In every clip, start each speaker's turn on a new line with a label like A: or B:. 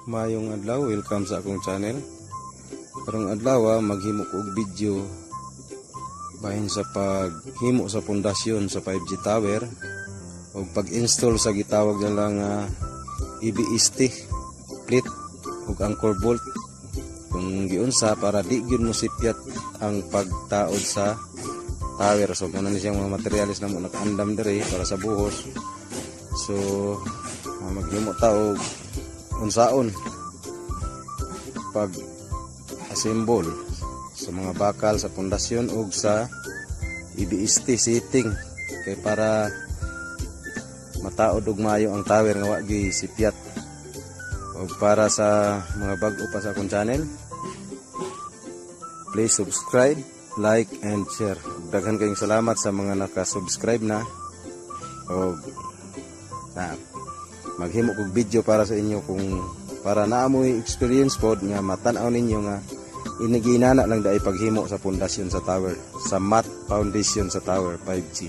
A: Mayong adlaw, welcome sa akong channel. Karong adlaw maghimo ko og video bahin sa paghimo sa pundasyon sa 5G tower o pag-install sa gitawag na lang EBST plate ug anchor bolt kung giunsa para di gyud mo sipyat ang pagtaod sa tower. So muna ni siyang mga materialis na mo nakaandam diri para sa buhos. So maghimo ta og unsaon pag assemble sa mga bakal sa pundasyon ug sa EBST setting kay para mataod og maayo ang tower nga wa gyud sipyat. Ug para sa mga bag-o pa sa akong channel, please subscribe, like and share. Daghan kayong salamat sa mga naka-subscribe na. Og maghimo kog video para sa inyo kung para naamoy experience pod nga matan-aw ninyo nga iniginana lang dai paghimo sa pundasyon sa tower, sa mat foundation sa tower 5G.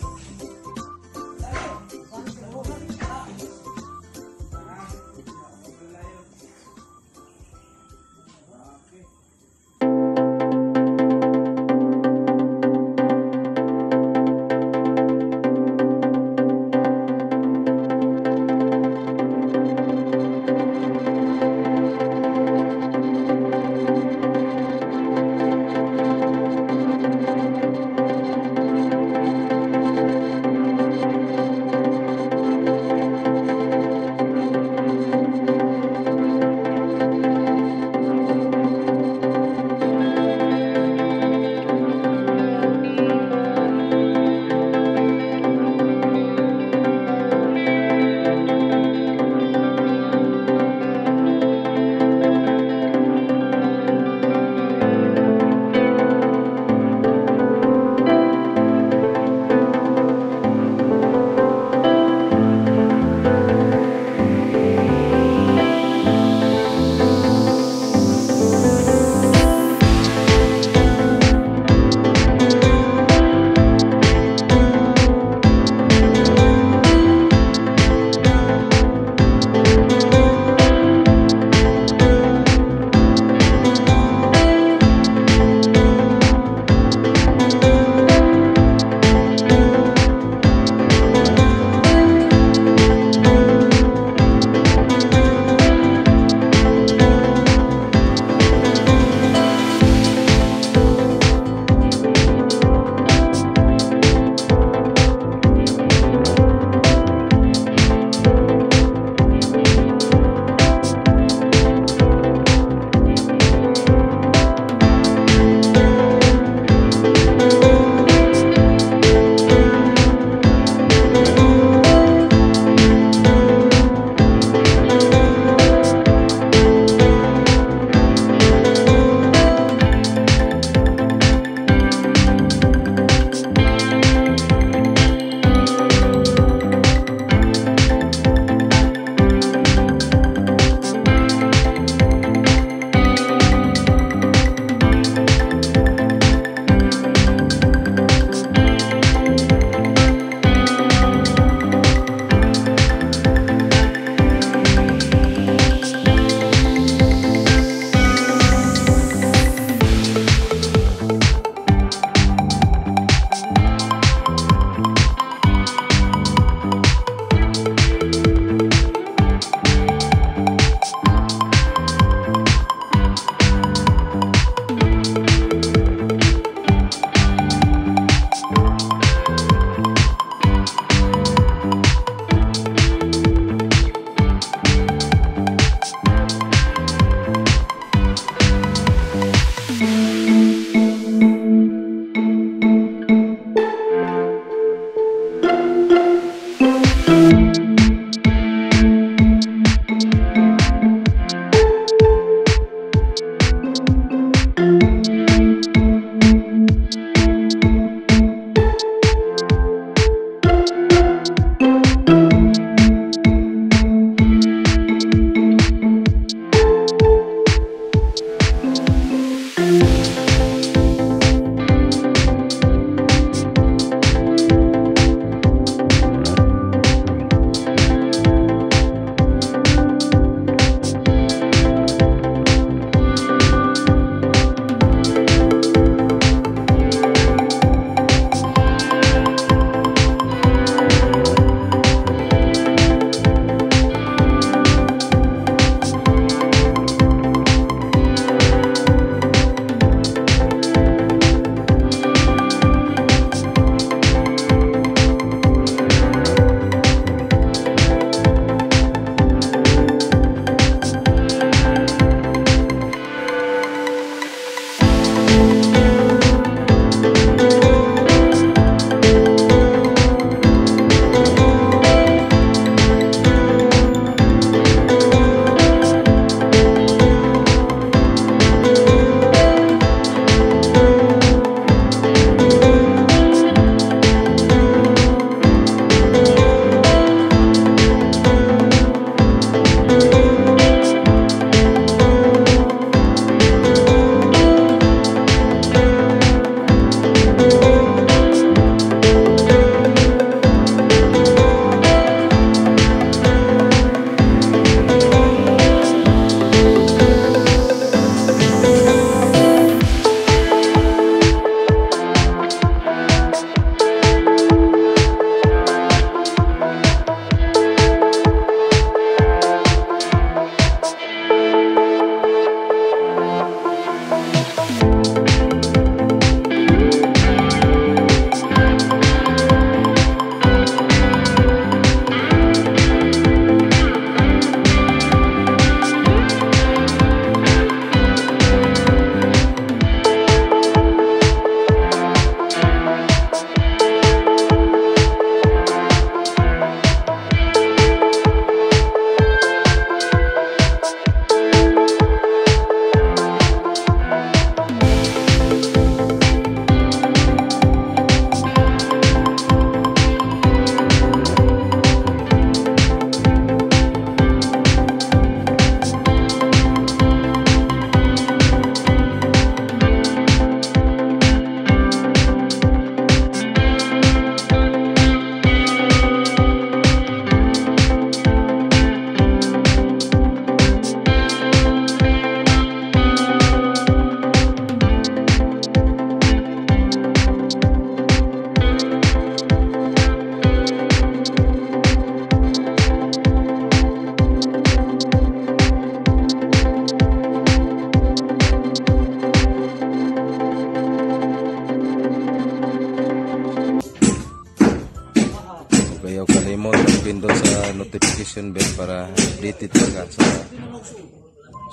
A: ayaw kalimot ang pindot sa notification bell para updated ka sa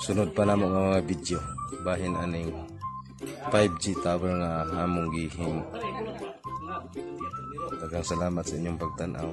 A: sunod pa namo nga mga video bahin aning 5G tower nga among gihimo. Daghang salamat sa inyong pagtan-aw.